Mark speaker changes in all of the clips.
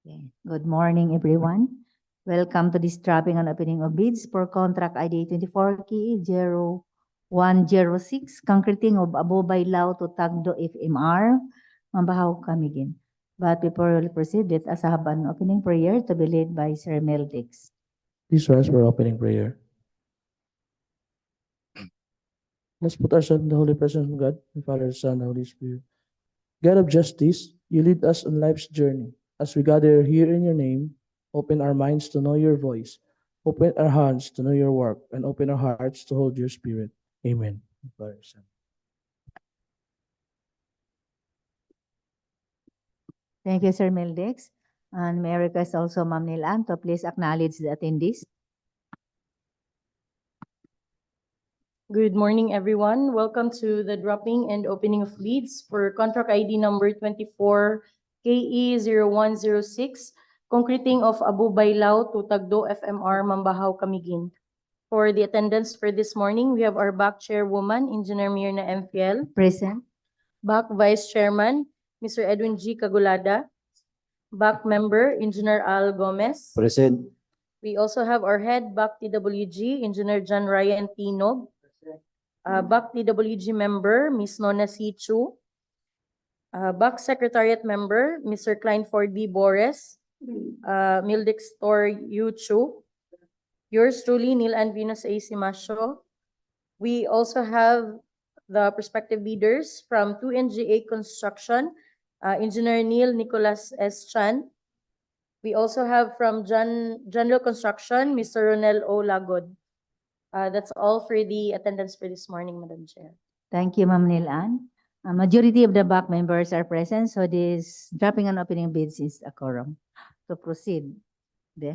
Speaker 1: Okay. Good morning, everyone. Welcome to this dropping and opening of bids for contract ID 24K0106, concreting of above Baylao to Tagdo FMR, Mambajao Camiguin. But before we proceed, let us have an opening prayer to be led by Sir Meldix.
Speaker 2: Please rise for opening prayer. Let's put ourselves in the holy presence of God, the Father, the Son, and the Holy Spirit. God of justice, you lead us on life's journey. As we gather here in your name, open our minds to know your voice, open our hands to know your work, and open our hearts to hold your spirit. Amen. Father, Son.
Speaker 1: Thank you, Sir Meldix. And may I request also Ma'am Nilan to please acknowledge the attendees.
Speaker 3: Good morning, everyone. Welcome to the dropping and opening of leads for contract ID number 24KE0106, concreting of Abu Baylao to Tagdo FMR, Mambajao, Camiguin. For the attendance for this morning, we have our back chairwoman, Engineer Mirna M. Fiel,
Speaker 1: Present.
Speaker 3: back vice chairman, Mr. Edwin G. Cagulada, back member, Engineer Al Gomez.
Speaker 4: Present.
Speaker 3: We also have our head back TWG, Engineer John Ryan Pinog. Back TWG member, Ms. Nona C. Chu. Back Secretariat member, Mr. Kleinford B. Bores. Mildix Tor Yu Chu. Yours truly, Neil Anvinos A. Simasio. We also have the prospective leaders from 2NGA Construction, Engineer Neil Nicolas S. Chan. We also have from General Construction, Mr. Ronel O. Lagod. That's all for the attendance for this morning, Madam Chair.
Speaker 1: Thank you, Ma'am Nilan. A majority of the back members are present, so this dropping and opening bids is a quorum. To proceed. We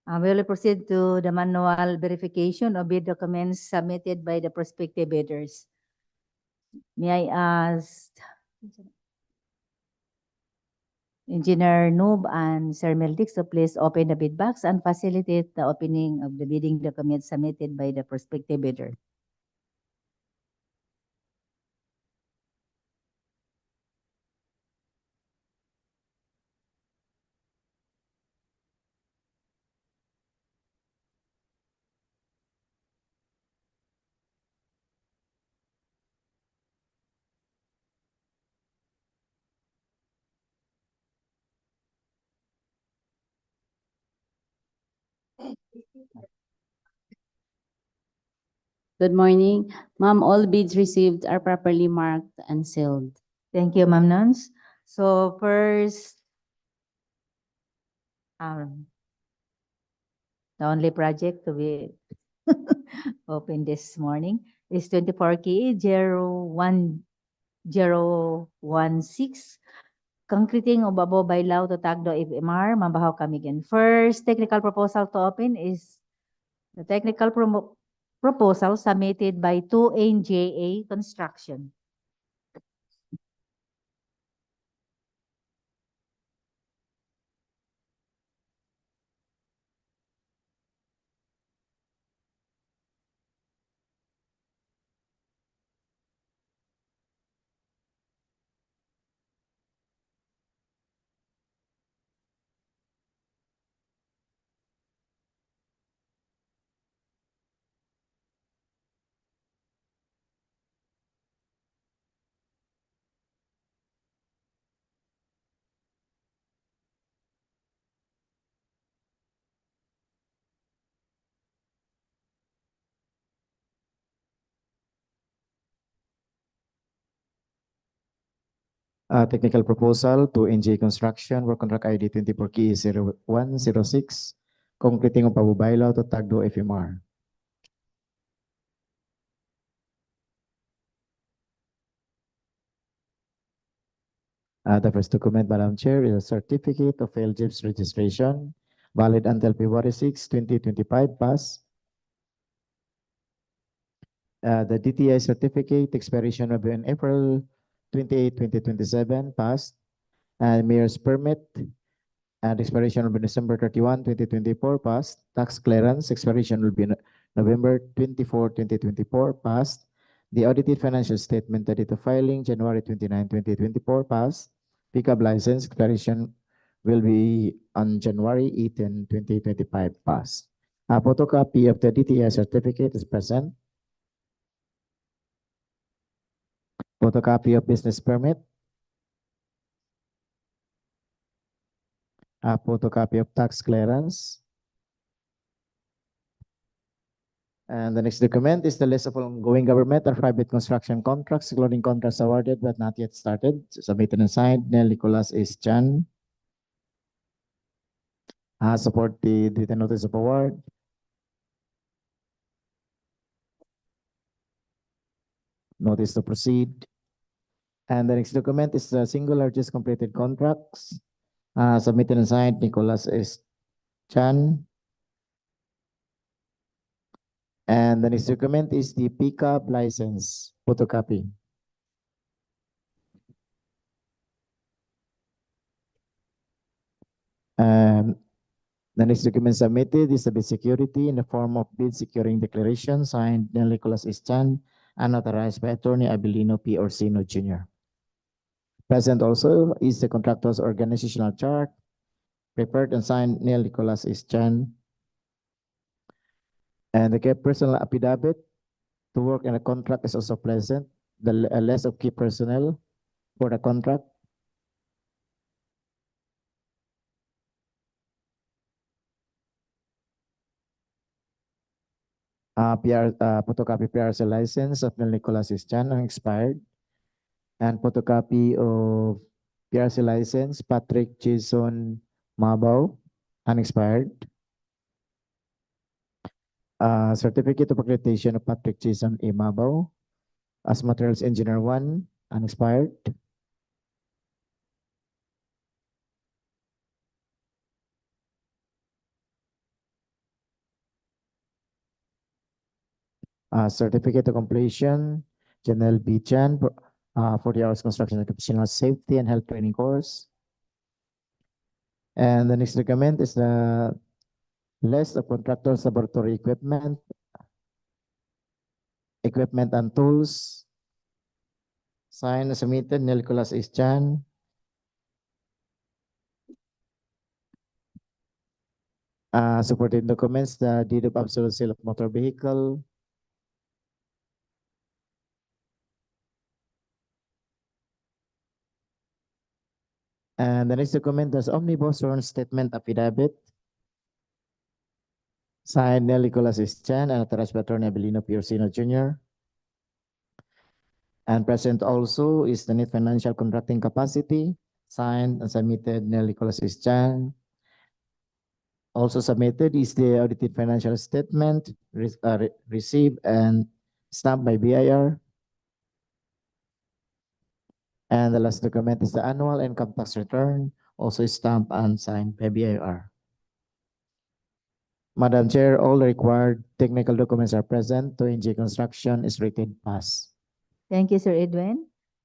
Speaker 1: will proceed to the manual verification of bid documents submitted by the prospective bidders. May I ask Engineer Noob and Sir Meldix to please open the bid box and facilitate the opening of the bidding documents submitted by the prospective bidder.
Speaker 5: Good morning. Ma'am, all bids received are properly marked and sealed.
Speaker 1: Thank you, Ma'am Nons. So first, the only project to be open this morning is 24K0116, concreting of Babo Baylao to Tagdo FMR, Mambajao Camiguin. First technical proposal to open is the technical proposal submitted by 2NJA Construction.
Speaker 4: Technical proposal to NJ Construction for contract ID 24K0106, concreting of Abu Baylao to Tagdo FMR. The first document, Madam Chair, is a certificate of LGIP's registration, valid until February 6, 2025, pass. The DTI certificate expiration will be on April 28, 2027, passed. And mayor's permit and expiration will be December 31, 2024, passed. Tax clearance expiration will be November 24, 2024, passed. The audited financial statement, the date of filing, January 29, 2024, passed. pickup license expiration will be on January 18, 2025 passed. A photocopy of the DTI certificate is present. Photocopy of business permit. A photocopy of tax clearance. And the next document is the list of ongoing government or private construction contracts, including contracts awarded but not yet started. Submitted and signed, Nel Nicolas is Chan. Support the written notice of award. Notice to proceed. And the next document is the single largest completed contracts. Submitted and signed, Nicolas is Chan. And the next document is the pickup license photocopy. The next document submitted is the bid security in the form of bid securing declaration signed Nicolas S. Chan and authorized by Attorney Abilino P. Orsino Jr. Present also is the contractor's organizational chart prepared and signed Nicolas S. Chan. And the personal affidavit to work in a contract is also present. The list of key personnel for the contract. Photocopy PRC license of Nicolas S. Chan expired. And photocopy of PRC license Patrick Jason Mambajao unexpired. Certificate of accreditation of Patrick Jason A. Mambajao as Materials Engineer 1 unexpired. Certificate of completion Janelle B. Chan 40 hours construction and occupational safety and health training course. And the next document is the list of contractors' laboratory equipment and tools. Signed and submitted Nicolas S. Chan. Supporting documents, the deed of absolute sale of motor vehicle. And the next document is omnibus sworn statement affidavit. Signed Nicolas S. Chan and authorized by Attorney Abilino P. Orsino Jr. And present also is the net financial contracting capacity. Signed and submitted Nicolas S. Chan. Also submitted is the audited financial statement received and stamped by BIR. And the last document is the annual income tax return, also stamped and signed by BIR. Madam Chair, all the required technical documents are present. 2NG Construction is rated pass.
Speaker 1: Thank you, Sir Edwin.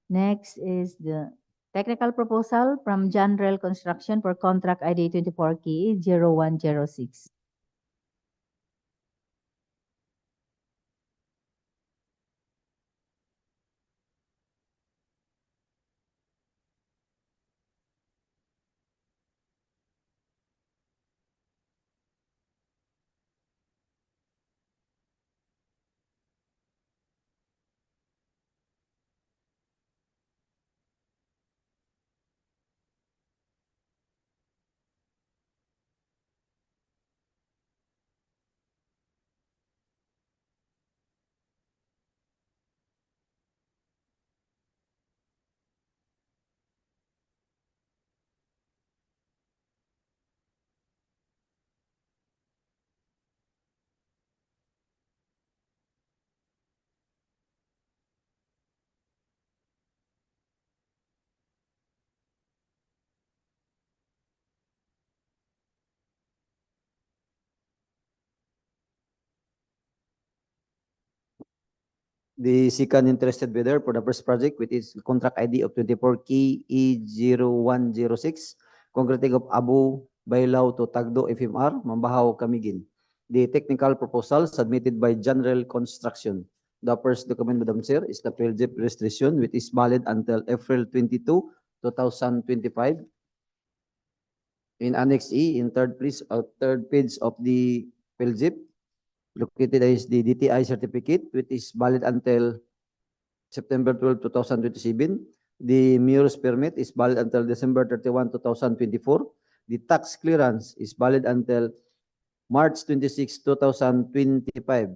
Speaker 1: Next is the technical proposal from John Rel Construction for contract ID 24K 0106.
Speaker 6: The second interested bidder for the first project, which is contract ID of 24K E0106, concreting of Abu Baylao to Tagdo FMR, Mambajao, Camiguin. The technical proposal submitted by General Construction. The first document, Madam Chair, is the PLJP registration, which is valid until April 22, 2025. In Annex E, in third page of the PhilZip, located is the DTI certificate, which is valid until September 12, 2027. The mayor's permit is valid until December 31, 2024. The tax clearance is valid until March 26, 2025.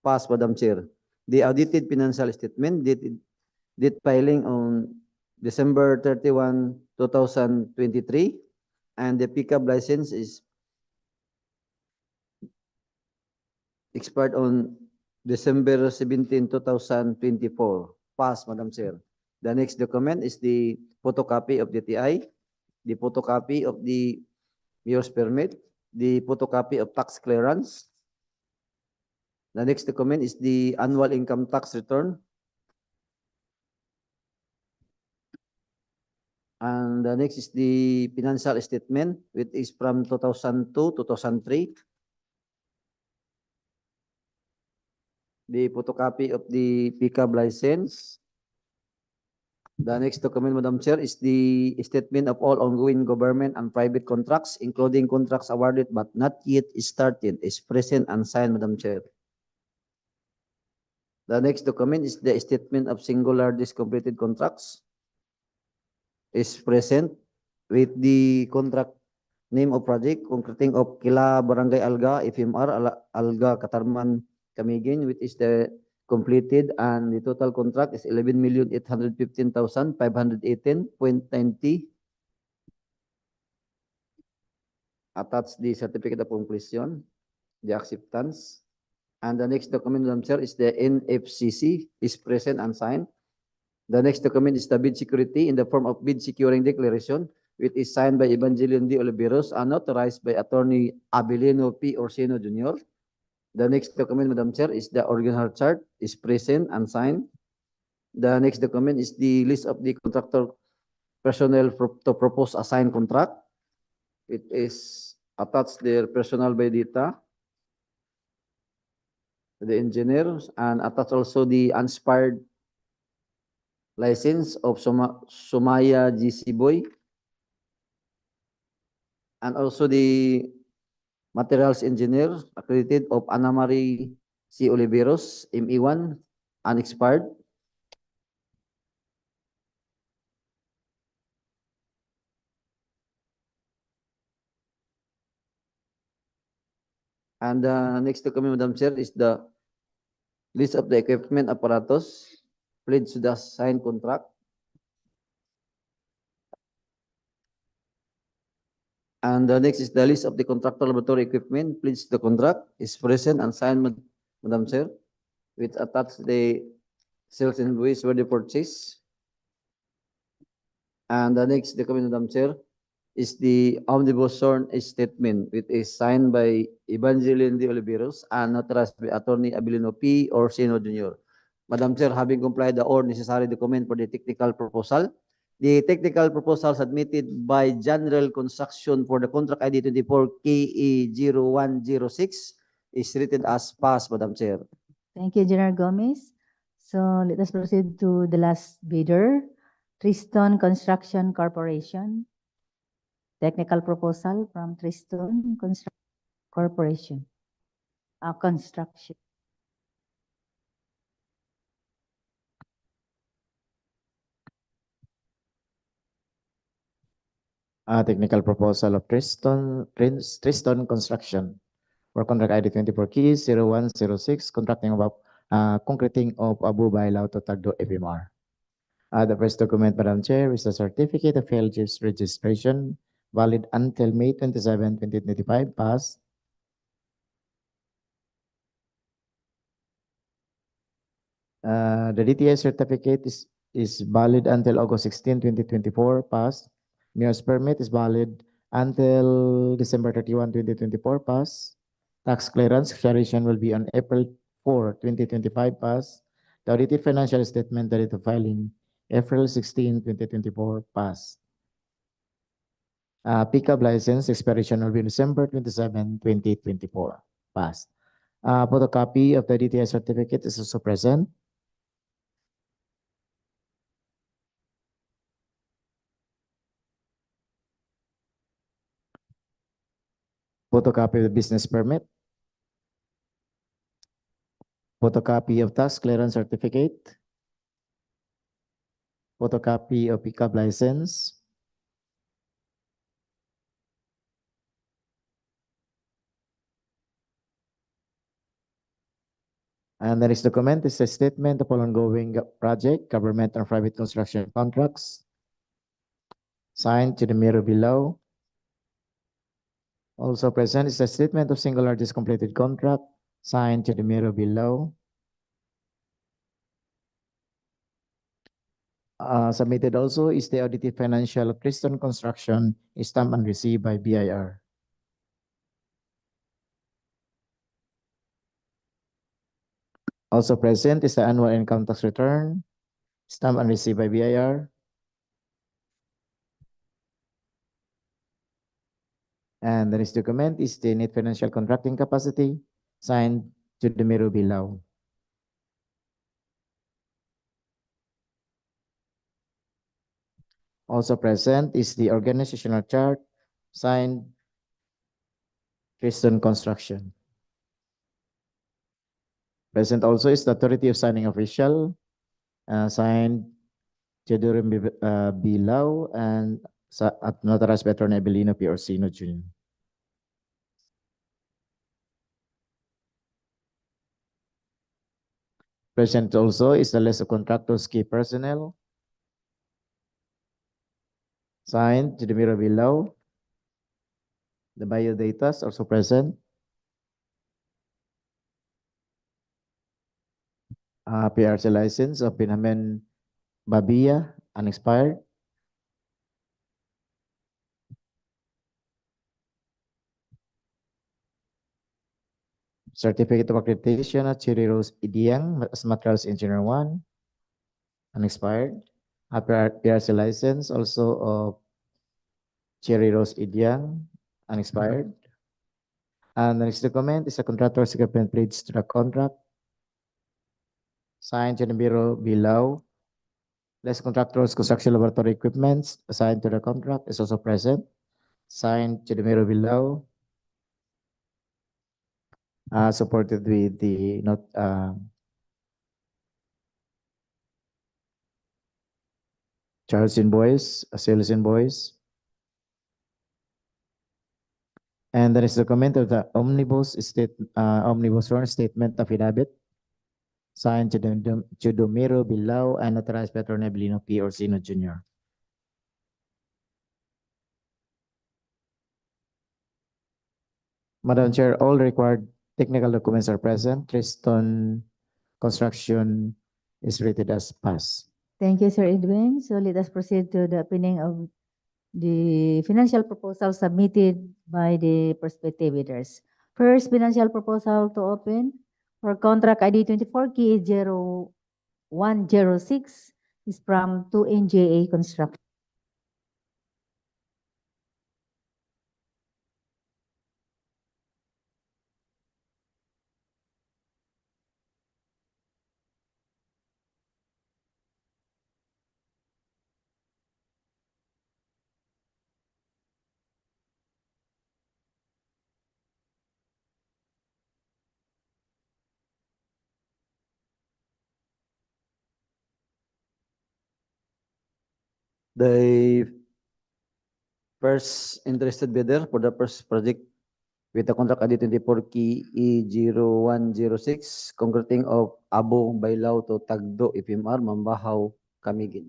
Speaker 6: Pass, Madam Chair. The audited financial statement date filing on December 31, 2023, and the pickup license is expired on December 17, 2024. Pass, Madam Chair. The next document is the photocopy of the TI, the photocopy of the mayor's permit, the photocopy of tax clearance. The next document is the annual income tax return. And the next is the financial statement, which is from 2002, 2003. The photocopy of the pickup license. The next document, Madam Chair, is the statement of all ongoing government and private contracts, including contracts awarded but not yet started, is present and signed, Madam Chair. The next document is the statement of singular discompleted contracts, is present with the contract name of project, concreting of Kila Barangay Alga, FMR, Alga Katarman Camiguin, which is the completed, and the total contract is 11,815,518.90. Attach the certificate of completion, the acceptance. And the next document, Madam Chair, is the NFCC, is present and signed. The next document is the bid security in the form of bid securing declaration, which is signed by Evangelion D. Oliveros and authorized by Attorney Abilino P. Orsino Jr. The next document, Madam Chair, is the original chart, is present and signed. The next document is the list of the contractor personnel to propose a signed contract. It is attached their personal biodata, the engineers, and attached also the unexpired license of Sumaya GC Boy, and also the materials engineer accredited of Ana Marie C. Oliveros, ME1, unexpired. And the next document, Madam Chair, is the list of the equipment apparatus pledged to the signed contract. And the next is the list of the contractor laboratory equipment pledged to the contract, is present and signed, Madam Chair, with attached the sales invoice for the purchase. And the next document, Madam Chair, is the omnibus sworn statement, which is signed by Evangelion D. Oliveros and authorized by Attorney Abilino P. Orsino Jr. Madam Chair, having complied the all necessary document for the technical proposal, the technical proposal submitted by General Construction for the contract ID 24 KE0106 is written as passed, Madam Chair.
Speaker 1: Thank you, General Gomez. So let us proceed to the last bidder, Triston Construction Corporation. Technical proposal from Triston Corporation. Construction.
Speaker 4: Technical proposal of Triston Construction for contract ID 24 keys 0106, contracting of concreting of Abu Baylao to Tagdo FMR. The first document, Madam Chair, is a certificate of LG's registration valid until May 27, 2025, passed. The DTI certificate is valid until August 16, 2024, passed. Mayor's permit is valid until December 31, 2024, pass. Tax clearance expiration will be on April 4, 2025, pass. The audited financial statement, the date of filing, April 16, 2024, pass. Pickup license expiration will be December 27, 2024, pass. Photocopy of the DTI certificate is also present. photocopy of the business permit, photocopy of tax clearance certificate, photocopy of pickup license, and the next document is a statement of ongoing project, government and private construction contracts, signed to the mirror below. Also present is a statement of single largest completed contract, signed to the mirror below. Submitted also is the audited financial of Kristen Construction, stamped and received by BIR. Also present is the annual income tax return, stamped and received by BIR. And the next document is the net financial contracting capacity, signed to the mirror below. Also present is the organizational chart, signed Kristen Construction. Present also is the authority of signing official, signed Theodore Baylao and at notarized by Attorney Abelino P. Orsino Jr. Present also is the list of contractors, key personnel, signed to the mirror below. The biodata is also present. PRC license of Binamen Babia, unexpired. Certificate of accreditation of Cherry Rose Idiang as Materials Engineer 1, unexpired. PRC license also of Cherry Rose Idiang, unexpired. And the next document is a contractor's equipment pledge to the contract, signed to the bureau below. Less contractors construction laboratory equipments assigned to the contract is also present, signed to the bureau below. Supported with the charge invoice, sales invoice. And there is the document of the omnibus loan statement affidavit, signed to the mirror below and authorized by Attorney Abelino P. Orsino Jr. Madam Chair, all required technical documents are present. Kristen Construction is rated as pass.
Speaker 1: Thank you, Sir Edwin. So let us proceed to the opening of the financial proposal submitted by the prospective bidders. First financial proposal to open for contract ID 24 key 0106 is from 2NJA Construction.
Speaker 6: The first interested bidder for the first project with the contract ID 24 key E0106, concreting of Abu Baylao to Tagdo FMR, Mambajao, Camiguin.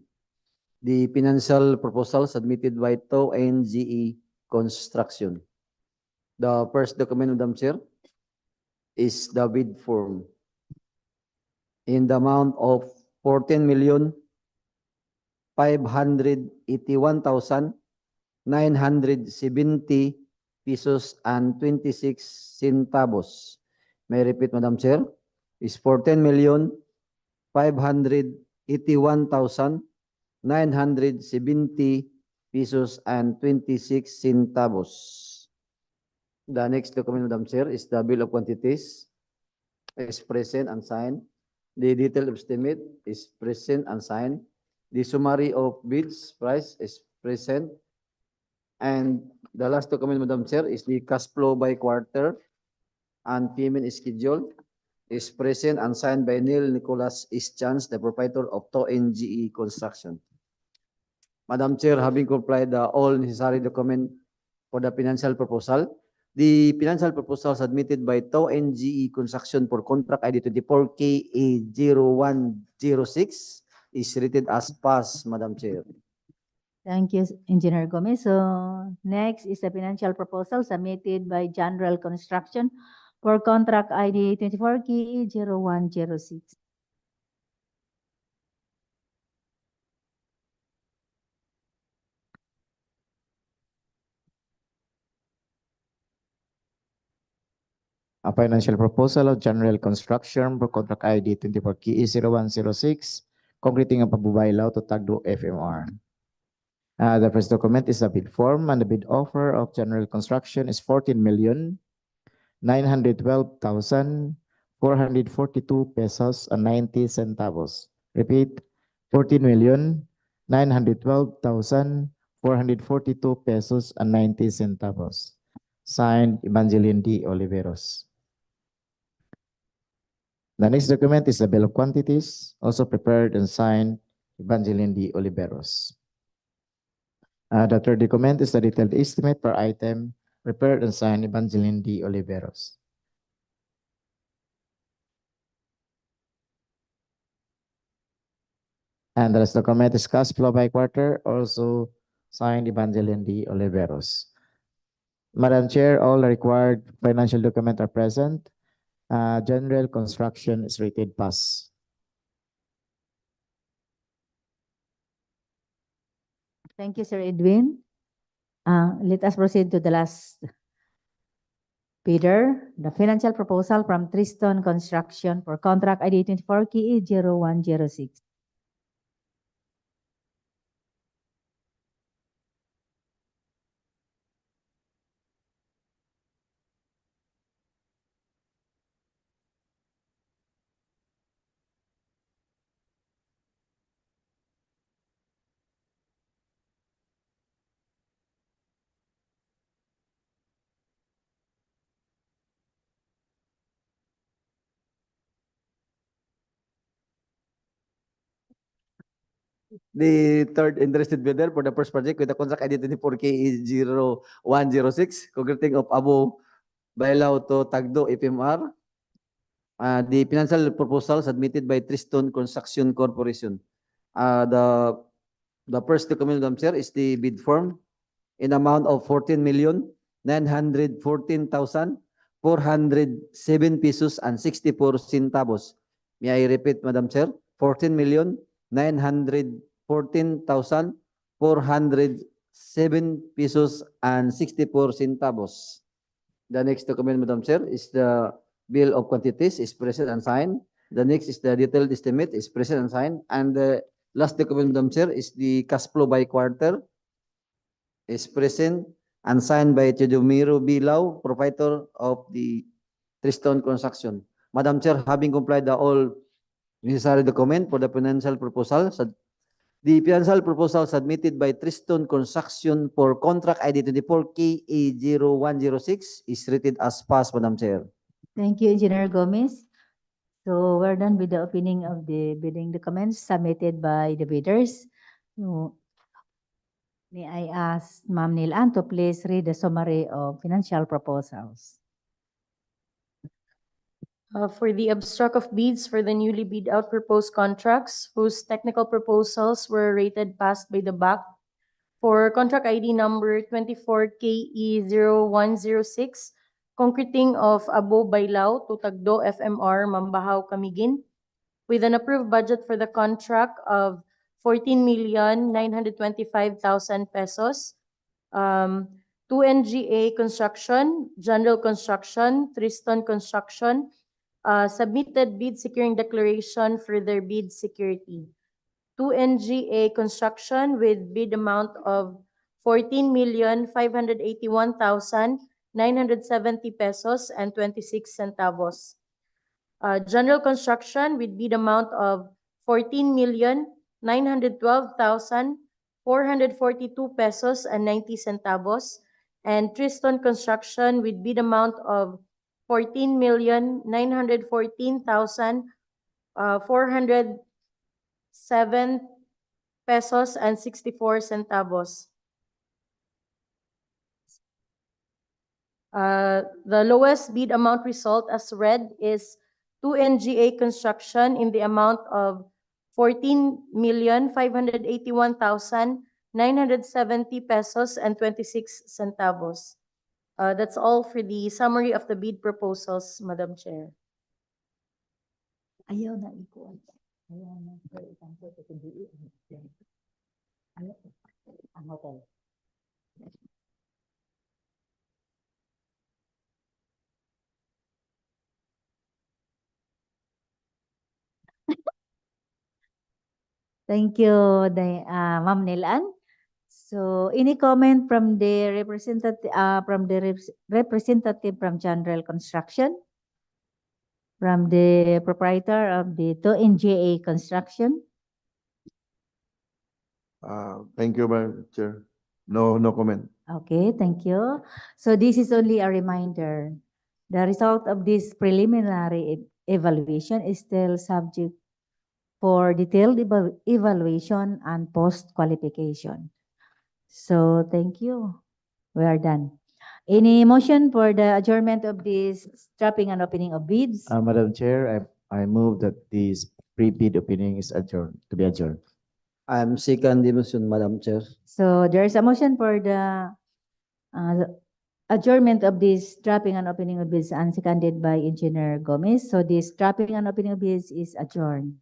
Speaker 6: The financial proposal submitted by TO NGE Construction. The first document, Madam Chair, is the bid form in the amount of 14,581,970 pesos and 26 centavos. May I repeat, Madam Chair, is 14,581,970 pesos and 26 centavos. The next document, Madam Chair, is the bill of quantities is present and signed. The detailed estimate is present and signed. The summary of bids price is present. And the last document, Madam Chair, is the cash flow by quarter and payment schedule is present and signed by Neil Nicholas Ischans, the proprietor of TONGE Construction. Madam Chair, having complied all necessary document for the financial proposal, the financial proposal submitted by TONGE Construction for contract ID 24KA0106 is rated as pass, Madam Chair.
Speaker 1: Thank you, Engineer Gomez. So next is the financial proposal submitted by General Construction for contract ID 24KE0106.
Speaker 4: A financial proposal of general construction for contract ID 24KE0106, concreting of Baylao to Tagdo FMR. The first document is the bid form, and the bid offer of general construction is 14,912,442 pesos and 90 centavos. Repeat, 14,912,442 pesos and 90 centavos. Signed, Evangeline D. Oliveros. The next document is the bill of quantities, also prepared and signed, Evangeline D. Oliveros. The third document is the detailed estimate per item, prepared and signed, Evangeline D. Oliveros. And the last document is cash flow by quarter, also signed, Evangeline D. Oliveros. Madam Chair, all the required financial documents are present. General construction is rated pass.
Speaker 1: Thank you, Sir Edwin. Let us proceed to the last bidder, the financial proposal from Tristan Construction for contract ID 24KE0106.
Speaker 6: The third interested bidder for the first project with the contract ID 24KE0106, concreting of Abu Baylao to Tagdo FMR. The financial proposal submitted by Tristan Construction Corporation. The first document, Madam Chair, is the bid form in amount of 14,914,407 pesos and 64 centavos. May I repeat, Madam Chair? 14,914,407 pesos and 64 centavos. The next document, Madam Chair, is the bill of quantities is present and signed. The next is the detailed estimate is present and signed. And the last document, Madam Chair, is the cash flow by quarter is present and signed by Teodomiro Baylao, proprietor of the Tristan Construction. Madam Chair, having complied all necessary document for the financial proposal, the financial proposal submitted by Tristan Construction for contract ID 24KE0106 is rated as pass, Madam Chair.
Speaker 1: Thank you, Engineer Gomez. So we're done with the opening of the bidding documents submitted by the bidders. So, may I ask Ma'am Neil Ann to please read the summary of financial proposals.
Speaker 3: For the abstract of bids for the newly bid out proposed contracts whose technical proposals were rated passed by the BAC for contract ID number 24KE0106, concreting of Abu Baylao to Tagdo FMR Mambajao Camiguin, with an approved budget for the contract of 14,925,000 pesos. 2NGA Construction, General Construction, Tristan Construction, submitted bid securing declaration for their bid security. 2NGA Construction with bid amount of 14,581,970 pesos and 26 centavos. General Construction with bid amount of 14,912,442 442 pesos and 90 centavos, and Triston Construction with bid amount of 14,914,407 pesos and 64 centavos. The lowest bid amount result as read is 2NGA Construction in the amount of 14,581,970 pesos and 26 centavos. That's all for the summary of the bid proposals, Madam Chair.
Speaker 1: Ayaw na ikuan. Ayaw na itampo sa DE. Ang hotel. Thank you, Ma'am Nilan. So, any comment from the representative from General Construction? From the proprietor of the 2NGA Construction?
Speaker 7: Thank you, Madam Chair. No comment.
Speaker 1: Okay, thank you. So this is only a reminder. The result of this preliminary evaluation is still subject for detailed evaluation and post-qualification. So thank you. We are done. Any motion for the adjournment of this dropping and opening of bids?
Speaker 4: Madam Chair, I move that this pre-bid opening is adjourned, to be adjourned.
Speaker 6: I'm second the motion, Madam Chair.
Speaker 1: So there is a motion for the adjournment of this dropping and opening of bids and seconded by Engineer Gomez. So this dropping and opening of bids is adjourned.